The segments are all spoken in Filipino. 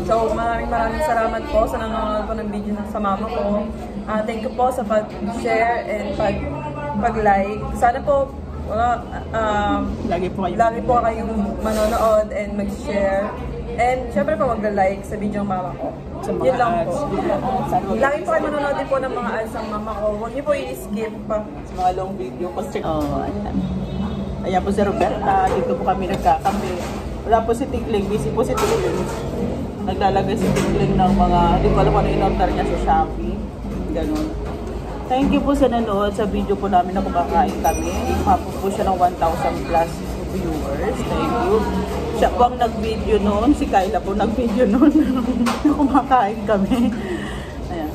So, maraming salamat po sa nanonood po ng video sa mama ko. Thank you po sa pag-share and pag-like. Sana po, lagi po kayong manonood and mag-share. And syempre po mag-like sa video ng mama ko. Yun lang po. Lagi po kayo manonood din po ng mga ads ng mama ko. Huwag niyo po i-skip pa. Sa mga long video. Ayan. Ayan po si Roberta. Dito po kami nagkakampi. Wala po si Tigling. Busy po si Tigling. Naglalagay si Tigling ng mga, hindi ko alam kung ano in-order niya sa Shopee. Ganun. Thank you po sa nanood sa video po namin na kumakain kami. Umabot po siya ng 1,000 plus viewers. Thank you. Siya po ang nag-video noon. Si Kyla po nag-video noon. Kumakain kami. Ayan.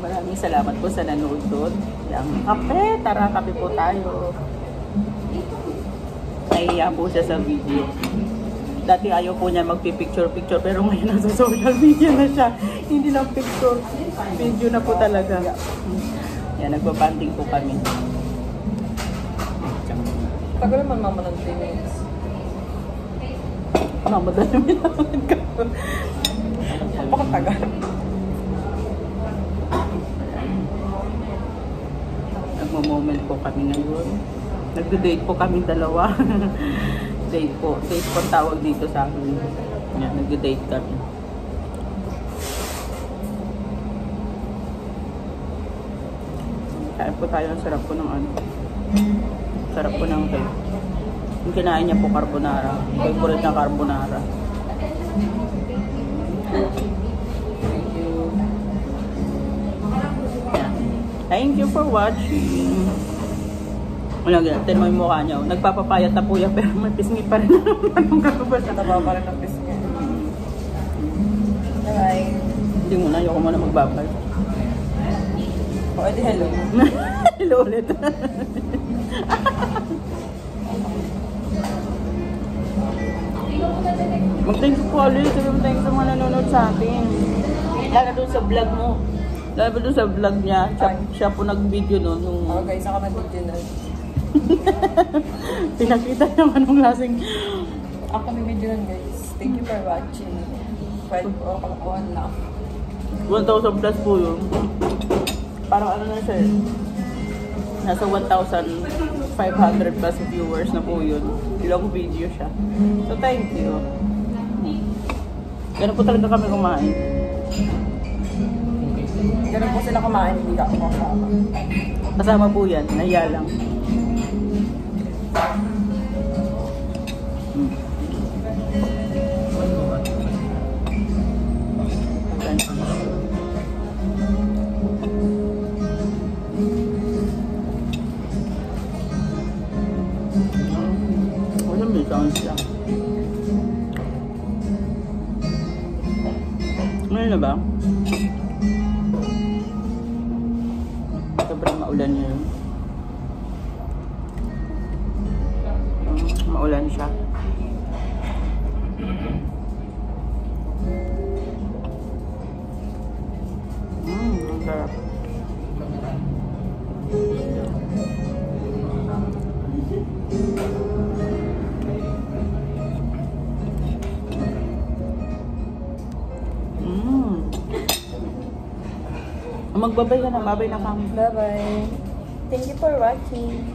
Maraming salamat po sa nanood doon. Yang kape. Tara, kape po tayo. Nahiya po siya sa video. Dati ayaw po niya magpipicture-picture pero ngayon nasa social media na siya. Hindi lang picture. Video na po talaga. Yan, nagbabanding po kami. Tagal naman mama ng 3 minutes. Madami naman ka. Napakatagal. Nagmo-moment po kami ngayon. Nagdo-date po kami dalawa. Date po. Date po tawag dito sa amin. Yan, nagdo-date kami. Kain po tayo. Ang sarap po ng ano. Sarap po ng cake. Yung kinain niya po carbonara. Favorite na carbonara. Thank you for watching. Wala ganyan, mo yung mukha niya. Nagpapapayat na po yan pero may pisngi pa rin. Anong gagawin? Nataba pa rin ang pisngi. Bye. Hindi muna, ayoko muna magbabay. O, edi hello. Hello ulit. Mag-thank you po ulit. Thank you sa mga nanonood sa atin. Lalo doon sa vlog mo. Lalo doon sa vlog niya. Siya po nag-video noon. Oo guys, ako nag-video na. Pinakita niya anong lasing. Ako may video nun guys. Thank you for watching. 12 o kalakuan lang. 1,000 plus po yun. Parang ano na siya eh. Nasa 1,500 plus viewers na po yun. Ilang video siya. So thank you. Ganun po talaga kami kumain. Ganun po sila kumain, hindi ako kasama. Kasama po yan, nahiya lang. Wala may sounds lang. Ngayon na ba? Sobrang maulan yun. Maulan siya. Ang sarap. Magbabay ka na, babay na kami. Bye-bye. Thank you for watching.